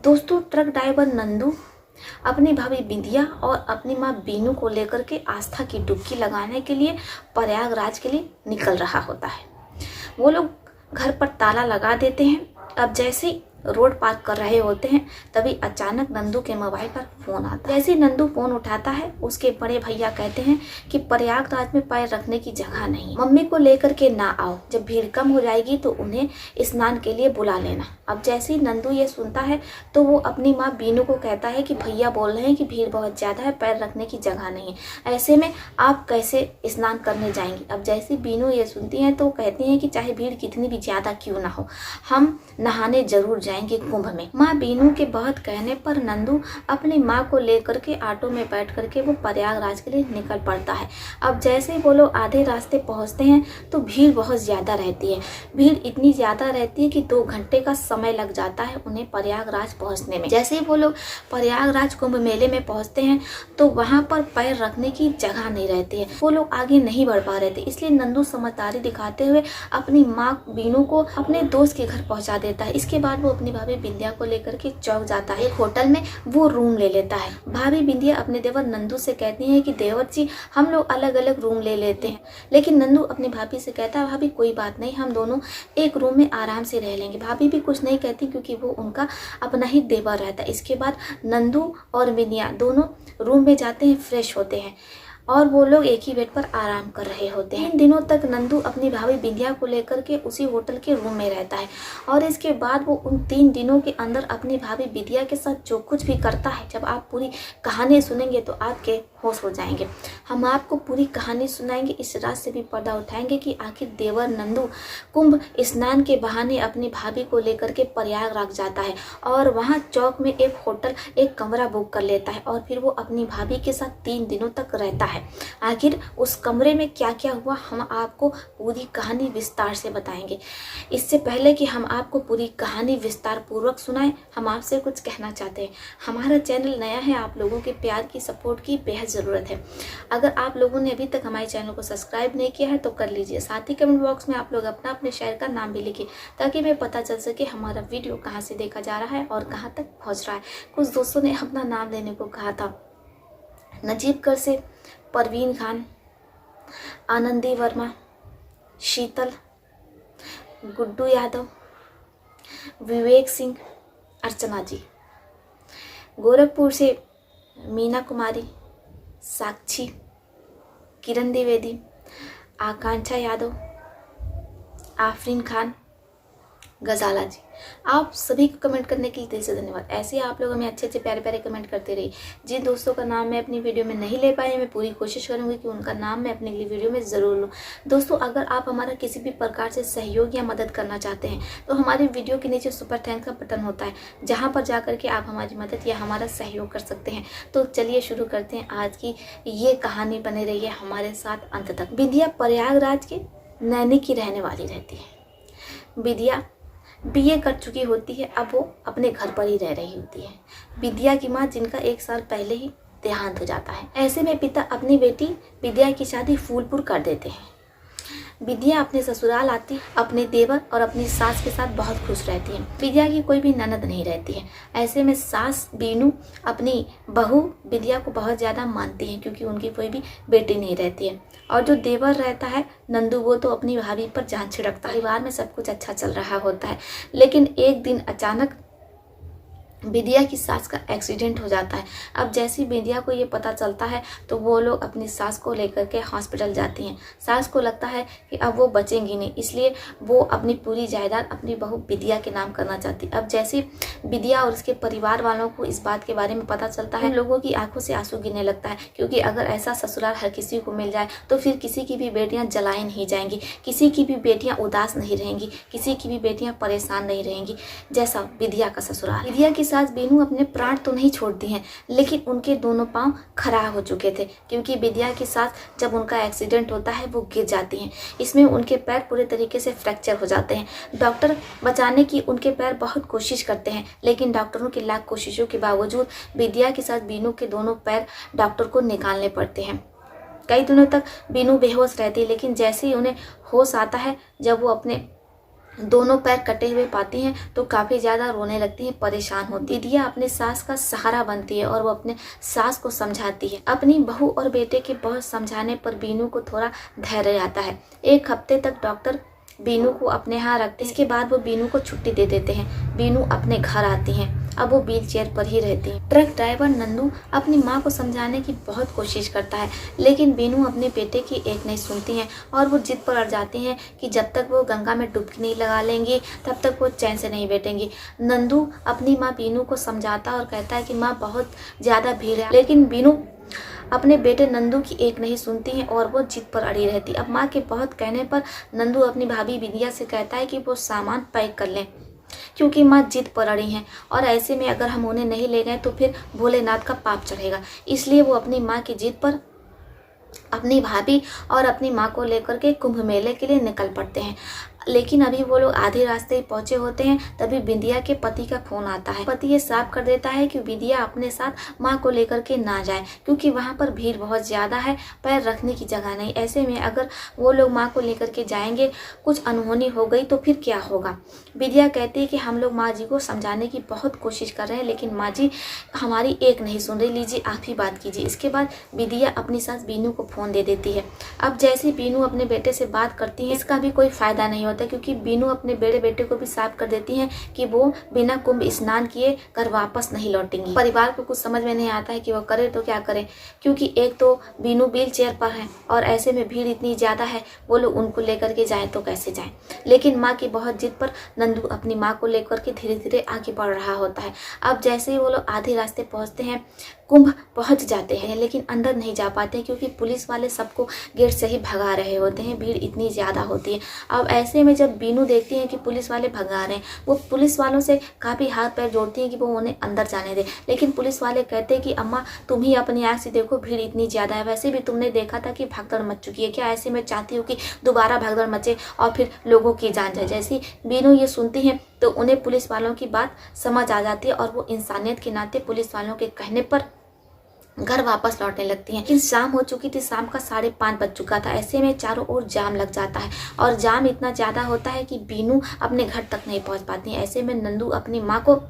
दोस्तों, truck driver Nandu अपनी भाभी बिंदिया और अपनी माँ बीनू को लेकर के आस्था की डुबकी लगाने के लिए प्रयागराज के लिए निकल रहा होता है। वो लोग घर पर ताला लगा देते हैं। अब जैसे ही रोड पार कर रहे होते हैं तभी अचानक नंदू के मोबाइल पर फोन आता है। जैसे ही नंदू फोन उठाता है, उसके बड़े भैया कहते हैं कि प्रयागराज में पैर रखने की जगह नहीं, मम्मी को लेकर के ना आओ, जब भीड़ कम हो जाएगी तो उन्हें स्नान के लिए बुला लेना। अब जैसे ही नंदू ये सुनता है तो वो अपनी माँ बीनू को कहता है कि भैया बोल रहे हैं कि भीड़ बहुत ज्यादा है, पैर रखने की जगह नहीं है, ऐसे में आप कैसे स्नान करने जाएंगी। अब जैसे बीनू ये सुनती है तो कहती है कि चाहे भीड़ कितनी भी ज्यादा क्यों ना हो, हम नहाने जरूर जाएंगे कुंभ में। माँ बीनू के बहुत कहने पर नंदू अपनी माँ को लेकर के ऑटो में बैठ करके वो प्रयागराज के लिए निकल पड़ता है। अब जैसे ही वो लोग आधे रास्ते पहुंचते हैं तो भीड़ बहुत ज्यादा रहती है। भीड़ इतनी ज्यादा रहती है कि 2 घंटे का समय लग जाता है उन्हें प्रयागराज पहुंचने में। जैसे ही वो लोग प्रयागराज कुंभ मेले में पहुंचते हैं तो वहां पर पैर रखने की जगह नहीं रहती है। वो लोग आगे नहीं बढ़ पा रहे थे, इसलिए नंदू समझदारी दिखाते हुए अपनी माँ बीनू को अपने दोस्त के घर पहुंचा देता है। इसके बाद वो अपनी भाभी बिंदिया को लेकर के चौक जाता है। होटल में वो रूम ले लेता है। भाभी बिंदिया अपने देवर नंदू से कहती है कि देवर जी, हम लोग अलग अलग रूम ले लेते हैं। लेकिन नंदू अपनी भाभी से कहता है, भाभी कोई बात नहीं, हम दोनों एक रूम में आराम से रह लेंगे। भाभी भी कुछ नहीं कहती क्योंकि वो उनका अपना ही देवर रहता है। इसके बाद नंदू और बिंदिया दोनों रूम में जाते हैं, फ्रेश होते हैं और वो लोग एक ही बेड पर आराम कर रहे होते हैं। इन दिनों तक नंदू अपनी भाभी बिंदिया को लेकर के उसी होटल के रूम में रहता है और इसके बाद वो उन 3 दिनों के अंदर अपनी भाभी बिंदिया के साथ जो कुछ भी करता है, जब आप पूरी कहानी सुनेंगे तो आपके होश हो जाएंगे। हम आपको पूरी कहानी सुनाएंगे, इस रात से भी पर्दा उठाएंगे कि आखिर देवर नंदू कुंभ स्नान के बहाने अपनी भाभी को लेकर के प्रयागराज जाता है और वहाँ चौक में एक होटल एक कमरा बुक कर लेता है और फिर वो अपनी भाभी के साथ 3 दिनों तक रहता है। आखिर उस कमरे में क्या क्या हुआ हम आपको पूरी कहानी विस्तार से बताएंगे। इससे पहले कि हम आपको पूरी कहानी विस्तार पूर्वक सुनाएं, हम आपसे कुछ कहना चाहते हैं। हमारा चैनल नया है, आप लोगों के प्यार की सपोर्ट की बेहद ज़रूरत है। अगर आप लोगों ने अभी तक हमारे चैनल को सब्सक्राइब नहीं किया है तो कर लीजिए। साथ ही कमेंट बॉक्स में आप लोग अपने शहर का नाम भी लिखिए ताकि हमें पता चल सके हमारा वीडियो कहाँ से देखा जा रहा है और कहाँ तक पहुँच रहा है। कुछ दोस्तों ने अपना नाम लेने को कहा था, नजीबगढ़ से परवीन खान, आनंदी वर्मा, शीतल, गुड्डू यादव, विवेक सिंह, अर्चना जी। गोरखपुर से मीना कुमारी, साक्षी, किरण द्विवेदी, आकांक्षा यादव, आफरीन खान, गजाला जी। आप सभी को कमेंट करने के लिए दिल से धन्यवाद। ऐसे ही आप लोग हमें अच्छे अच्छे प्यारे प्यारे कमेंट करते रहिए। जिन दोस्तों का नाम मैं अपनी वीडियो में नहीं ले पाई, मैं पूरी कोशिश करूंगी कि उनका नाम मैं अपने लिए वीडियो में ज़रूर लूँ। दोस्तों, अगर आप हमारा किसी भी प्रकार से सहयोग या मदद करना चाहते हैं तो हमारी वीडियो के नीचे सुपर थैंक्स का बटन होता है, जहाँ पर जा करके आप हमारी मदद या हमारा सहयोग कर सकते हैं। तो चलिए शुरू करते हैं आज की ये कहानी। बने रहिए हमारे साथ अंत तक। बिंदिया प्रयागराज के नैनी की रहने वाली रहती है। बिंदिया बीए कर चुकी होती है, अब वो अपने घर पर ही रह रही होती है। विद्या की माँ, जिनका 1 साल पहले ही देहांत हो जाता है। ऐसे में पिता अपनी बेटी विद्या की शादी फूलपुर कर देते हैं। विद्या अपने ससुराल आती, अपने देवर और अपनी सास के साथ बहुत खुश रहती है। विद्या की कोई भी ननद नहीं रहती है। ऐसे में सास बीनू अपनी बहू विद्या को बहुत ज़्यादा मानती है क्योंकि उनकी कोई भी बेटी नहीं रहती है। और जो देवर रहता है नंदू, वो तो अपनी भाभी पर जान छिड़कता है। परिवार में सब कुछ अच्छा चल रहा होता है, लेकिन एक दिन अचानक विद्या की सास का एक्सीडेंट हो जाता है। अब जैसे ही विद्या को ये पता चलता है तो वो लोग अपनी सास को लेकर के हॉस्पिटल जाती हैं। सास को लगता है कि अब वो बचेंगी नहीं, इसलिए वो अपनी पूरी जायदाद अपनी बहू विद्या के नाम करना चाहती। अब जैसे विद्या और उसके परिवार वालों को इस बात के बारे में पता चलता है, लोगों की आंखों से आंसू गिरने लगता है क्योंकि अगर ऐसा ससुराल हर किसी को मिल जाए तो फिर किसी की भी बेटियाँ जलाई नहीं जाएंगी, किसी की भी बेटियाँ उदास नहीं रहेंगी, किसी की भी बेटियाँ परेशान नहीं रहेंगी जैसा विद्या का ससुराल। विद्या की सास बीनू अपने प्राण तो नहीं छोड़ती हैं, लेकिन उनके दोनों पांव खराब हो चुके थे क्योंकि विद्या की सास जब उनका एक्सीडेंट होता है वो गिर जाती हैं। इसमें उनके पैर पूरे तरीके से फ्रैक्चर हो जाते हैं। डॉक्टर बचाने की उनके पैर बहुत कोशिश करते हैं, लेकिन डॉक्टरों की लाख कोशिशों के बावजूद विद्या के साथ बीनू के दोनों पैर डॉक्टर को निकालने पड़ते हैं। कई दिनों तक बीनू बेहोश रहती है, लेकिन जैसे ही उन्हें होश आता है, जब वो अपने दोनों पैर कटे हुए पाती हैं तो काफ़ी ज़्यादा रोने लगती हैं, परेशान होती है। बिंदिया अपने सास का सहारा बनती है और वो अपने सास को समझाती है। अपनी बहू और बेटे के बहुत समझाने पर बीनू को थोड़ा धैर्य आता है। एक हफ्ते तक डॉक्टर बीनू को अपने यहाँ रखते हैं। इसके बाद वो बीनू को छुट्टी दे देते हैं। बीनू अपने घर आती हैं। अब वो व्हील चेयर पर ही रहती है। ट्रक ड्राइवर नंदू अपनी माँ को समझाने की बहुत कोशिश करता है, लेकिन बीनू अपने बेटे की एक नहीं सुनती हैं और वो जिद पर अड़ जाती हैं कि जब तक वो गंगा में डुबकी नहीं लगा लेंगी तब तक वो चैन से नहीं बैठेंगी। नंदू अपनी माँ बीनू को समझाता और कहता है कि माँ बहुत ज़्यादा भीड़ है, लेकिन बीनू अपने बेटे नंदू की एक नहीं सुनती हैं और वो जिद पर अड़ी रहती। अब माँ के बहुत कहने पर नंदू अपनी भाभी बिंदिया से कहता है कि वो सामान पैक कर लें, क्योंकि माँ जिद पर अड़ी हैं और ऐसे में अगर हम उन्हें नहीं ले गए तो फिर भोलेनाथ का पाप चढ़ेगा। इसलिए वो अपनी माँ की जिद पर अपनी भाभी और अपनी माँ को लेकर के कुंभ मेले के लिए निकल पड़ते हैं। लेकिन अभी वो लोग आधे रास्ते पहुंचे होते हैं, तभी बिंदिया के पति का फोन आता है। पति ये साफ कर देता है कि बिंदिया अपने साथ माँ को लेकर के ना जाए, क्योंकि वहाँ पर भीड़ बहुत ज़्यादा है, पैर रखने की जगह नहीं। ऐसे में अगर वो लोग माँ को लेकर के जाएंगे, कुछ अनहोनी हो गई तो फिर क्या होगा। बिंदिया कहती है कि हम लोग माँ जी को समझाने की बहुत कोशिश कर रहे हैं, लेकिन माँ जी हमारी एक नहीं सुन रही, लीजिए आप ही बात कीजिए। इसके बाद बिंदिया अपनी सास बीनू को फ़ोन दे देती है। अब जैसे बीनू अपने बेटे से बात करती है, इसका भी कोई फ़ायदा नहीं होता, क्योंकि बीनू अपने बड़े बेटे को भी साफ कर देती हैं कि वो बिना कुंभ स्नान किए घर वापस नहीं लौटेंगी। परिवार को कुछ समझ में नहीं आता है कि वो करे तो क्या करे, क्योंकि एक तो बीनू व्हील चेयर पर है और ऐसे में भीड़ इतनी ज़्यादा है, वो लोग उनको लेकर के जाएं तो कैसे जाएं। लेकिन माँ की बहुत जिद पर नंदू अपनी माँ को लेकर के धीरे धीरे आगे बढ़ रहा होता है। अब जैसे ही वो लोग आधे रास्ते पहुँचते हैं, कुंभ पहुंच जाते हैं, लेकिन अंदर नहीं जा पाते क्योंकि पुलिस वाले सबको गेट से ही भगा रहे होते हैं, भीड़ इतनी ज़्यादा होती है। अब ऐसे में जब बीनू देखती है कि पुलिस वाले भगा रहे हैं, वो पुलिस वालों से काफ़ी हाथ पैर जोड़ती हैं कि वो उन्हें अंदर जाने दे, लेकिन पुलिस वाले कहते हैं कि अम्मा तुम ही अपनी आँख से देखो, भीड़ इतनी ज़्यादा है, वैसे भी तुमने देखा था कि भगदड़ मच चुकी है, क्या ऐसे में चाहती हो कि दोबारा भगदड़ मचे और फिर लोगों की जान जाए। जैसी बीनू ये सुनती हैं तो उन्हें पुलिस वालों की बात समझ आ जाती है और वो इंसानियत के नाते पुलिस वालों के कहने पर घर वापस लौटने लगती हैं। लेकिन शाम हो चुकी थी, शाम का 5:30 बज चुका था। ऐसे में चारों ओर जाम लग जाता है और जाम इतना ज़्यादा होता है कि बीनू अपने घर तक नहीं पहुंच पाती है। ऐसे में नंदू अपनी माँ को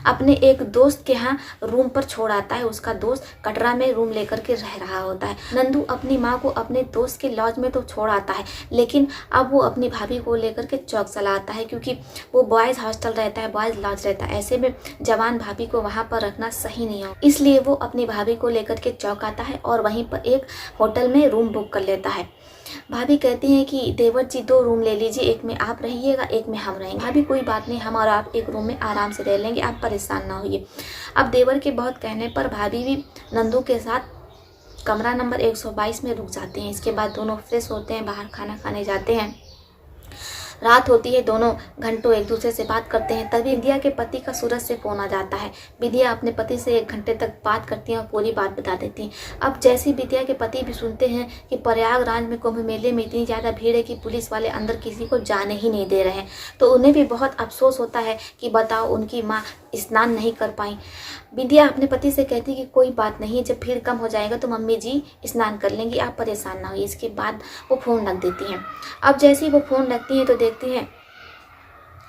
अपने एक दोस्त के यहाँ रूम पर छोड़ आता है। उसका दोस्त कटरा में रूम लेकर के रह रहा होता है। नंदू अपनी माँ को अपने दोस्त के लॉज में तो छोड़ आता है, लेकिन अब वो अपनी भाभी को लेकर के चौक चला आता है, क्योंकि वो बॉयज़ हॉस्टल रहता है, बॉयज़ लॉज रहता है। ऐसे में जवान भाभी को वहाँ पर रखना सही नहीं हो, इसलिए वो अपनी भाभी को लेकर के चौक आता है और वहीं पर एक होटल में रूम बुक कर लेता है। भाभी कहती हैं कि देवर जी 2 रूम ले लीजिए, एक में आप रहिएगा, एक में हम रहेंगे। भाभी कोई बात नहीं, हम और आप एक रूम में आराम से रह लेंगे, आप परेशान ना होइए। अब देवर के बहुत कहने पर भाभी भी नंदू के साथ कमरा नंबर 122 में रुक जाते हैं। इसके बाद दोनों फ्रेश होते हैं, बाहर खाना खाने जाते हैं। रात होती है, दोनों घंटों एक दूसरे से बात करते हैं। तभी बिंदिया के पति का सूरज से फोन आ जाता है। बिंदिया अपने पति से 1 घंटे तक बात करती हैं और पूरी बात बता देती हैं। अब जैसे बिंदिया के पति भी सुनते हैं कि प्रयागराज में कुंभ मेले में इतनी ज़्यादा भीड़ है कि पुलिस वाले अंदर किसी को जाने ही नहीं दे रहे हैं, तो उन्हें भी बहुत अफसोस होता है कि बताओ उनकी माँ स्नान नहीं कर पाई। बिंदिया अपने पति से कहती है कि कोई बात नहीं, जब भीड़ कम हो जाएगा तो मम्मी जी स्नान कर लेंगी, आप परेशान ना होइए। इसके बाद वो फ़ोन रख देती हैं। अब जैसे ही वो फ़ोन रखती हैं तो देखती हैं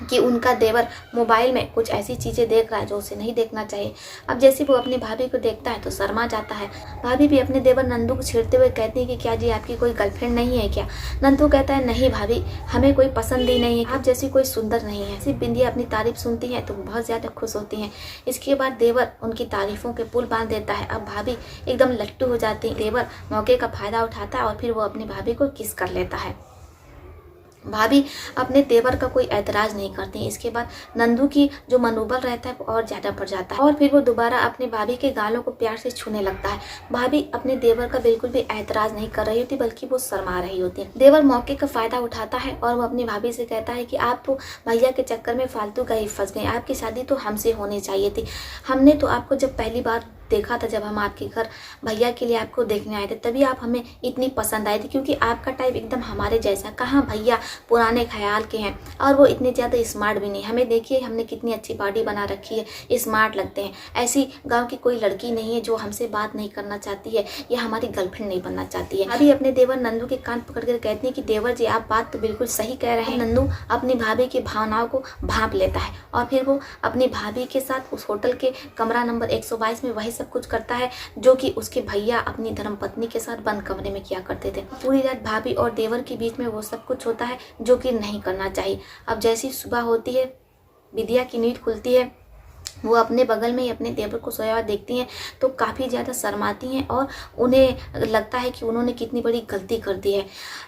कि उनका देवर मोबाइल में कुछ ऐसी चीज़ें देख रहा है जो उसे नहीं देखना चाहिए। अब जैसे वो अपनी भाभी को देखता है तो शर्मा जाता है। भाभी भी अपने देवर नंदू को छेड़ते हुए कहती है कि क्या जी आपकी कोई गर्लफ्रेंड नहीं है क्या। नंदू कहता है नहीं भाभी, हमें कोई पसंद ही नहीं है, आप जैसी कोई सुंदर नहीं है। सिर्फ बिंदिया अपनी तारीफ सुनती है तो बहुत ज़्यादा खुश होती हैं। इसके बाद देवर उनकी तारीफों के पुल बांध देता है। अब भाभी एकदम लट्टू हो जाती है। देवर मौके का फ़ायदा उठाता है और फिर वो अपनी भाभी को किस कर लेता है। भाभी अपने देवर का कोई ऐतराज़ नहीं करती। इसके बाद नंदू की जो मनोबल रहता है वो और ज़्यादा बढ़ जाता है और फिर वो दोबारा अपने भाभी के गालों को प्यार से छूने लगता है। भाभी अपने देवर का बिल्कुल भी ऐतराज़ नहीं कर रही होती, बल्कि वो शर्मा रही होती है। देवर मौके का फ़ायदा उठाता है और वो अपनी भाभी से कहता है कि आप तो भैया के चक्कर में फालतू का ही फंस गए, आपकी शादी तो हमसे होनी चाहिए थी। हमने तो आपको जब पहली बार देखा था, जब हम आपके घर भैया के लिए आपको देखने आए थे, तभी आप हमें इतनी पसंद आई थी, क्योंकि आपका टाइप एकदम हमारे जैसा। कहाँ भैया पुराने ख्याल के हैं और वो इतने ज़्यादा स्मार्ट भी नहीं। हमें देखिए, हमने कितनी अच्छी बॉडी बना रखी है, स्मार्ट लगते हैं। ऐसी गाँव की कोई लड़की नहीं है जो हमसे बात नहीं करना चाहती है या हमारी गर्लफ्रेंड नहीं बनना चाहती है। अभी अपने देवर नंदू के कान पकड़ कर कहती है कि देवर जी, आप बात तो बिल्कुल सही कह रहे हैं। नंदू अपनी भाभी की भावनाओं को भांप लेता है और फिर वो अपनी भाभी के साथ उस होटल के कमरा नंबर 122 में वही सब कुछ करता है जो कि उसके भैया अपनी धर्मपत्नी के साथ बंद कमरे में किया करते थे। पूरी रात भाभी और देवर के बीच में वो सब कुछ होता है जो कि नहीं करना चाहिए। अब जैसी सुबह होती है, विद्या की नींद खुलती है, वो अपने बगल में ही अपने देवर को सोया हुआ देखती हैं तो काफ़ी ज़्यादा शर्माती हैं और उन्हें लगता है कि उन्होंने कितनी बड़ी गलती कर दी है।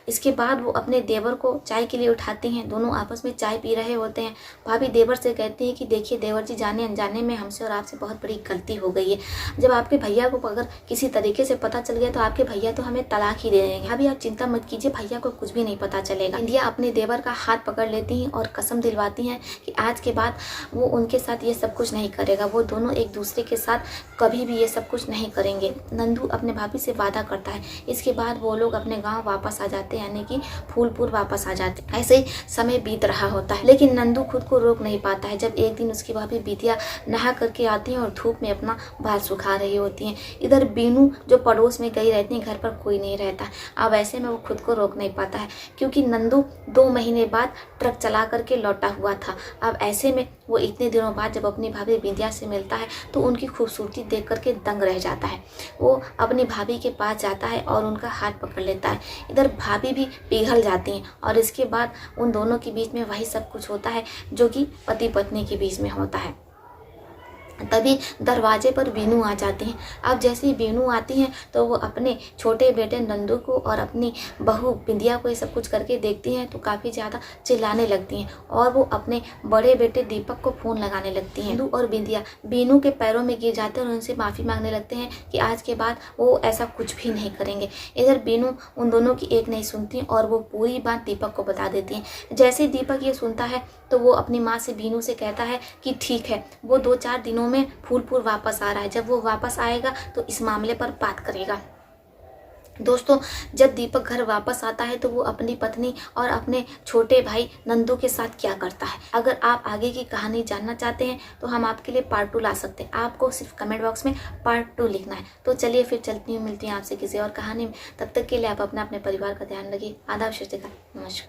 इसके बाद वो अपने देवर को चाय के लिए उठाती हैं। दोनों आपस में चाय पी रहे होते हैं। भाभी देवर से कहती हैं कि देखिए देवर जी, जाने अनजाने में हमसे और आपसे बहुत बड़ी गलती हो गई है। जब आपके भैया को अगर किसी तरीके से पता चल गया तो आपके भैया तो हमें तलाक ही दे देंगे। अभी आप चिंता मत कीजिए, भैया को कुछ भी नहीं पता चलेगा। इंदिया अपने देवर का हाथ पकड़ लेती हैं और कसम दिलवाती हैं कि आज के बाद वो उनके साथ ये सब कुछ नहीं करेगा। वो दोनों एक दूसरे के साथ कभी भी ये सब कुछ नहीं करेंगे। नंदू अपने भाभी से वादा करता है। इसके बाद वो लोग अपने गांव वापस आ जाते हैं, यानी कि फूलपुर वापस आ जाते हैं। ऐसे ही समय बीत रहा होता है, लेकिन नंदू खुद को रोक नहीं पाता है। जब एक दिन उसकी भाभी बिटिया नहा करके आती हैं और धूप में अपना बाल सुखा रही होती हैं। इधर बीनू जो पड़ोस में गई रहती है, घर पर कोई नहीं रहता। अब ऐसे में वो खुद को रोक नहीं पाता है, क्योंकि नंदू 2 महीने बाद ट्रक चला करके लौटा हुआ था। अब ऐसे में वो इतने दिनों बाद जब अपनी भाभी बिंदिया से मिलता है तो उनकी खूबसूरती देख करके दंग रह जाता है। वो अपनी भाभी के पास जाता है और उनका हाथ पकड़ लेता है। इधर भाभी भी पिघल जाती हैं और इसके बाद उन दोनों के बीच में वही सब कुछ होता है जो कि पति पत्नी के बीच में होता है। तभी दरवाजे पर बीनू आ जाती हैं। अब जैसे ही बीनू आती हैं तो वो अपने छोटे बेटे नंदू को और अपनी बहू बिंदिया को ये सब कुछ करके देखती हैं तो काफ़ी ज़्यादा चिल्लाने लगती हैं और वो अपने बड़े बेटे दीपक को फ़ोन लगाने लगती हैं। नंदू और बिंदिया बीनू के पैरों में गिर जाते हैं और उनसे माफ़ी मांगने लगते हैं कि आज के बाद वो ऐसा कुछ भी नहीं करेंगे। इधर बीनू उन दोनों की एक नहीं सुनती और वो पूरी बात दीपक को बता देती हैं। जैसे ही दीपक ये सुनता है तो वो अपनी माँ से बीनू से कहता है कि ठीक है, वो 2-4 दिनों में फूलपुर वापस आ रहा है। जब वो वापस आएगा तो इस मामले पर बात करेगा। दोस्तों, जब दीपक घर वापस आता है तो वो अपनी पत्नी और अपने छोटे भाई नंदू के साथ क्या करता है। अगर आप आगे की कहानी जानना चाहते हैं तो हम आपके लिए पार्ट 2 ला सकते हैं। आपको सिर्फ कमेंट बॉक्स में पार्ट 2 लिखना है। तो चलिए फिर चलती हूँ, मिलती हूँ आपसे किसी और कहानी में। तब तक के लिए आप अपने परिवार का ध्यान रखिए। आदाब, नमस्कार।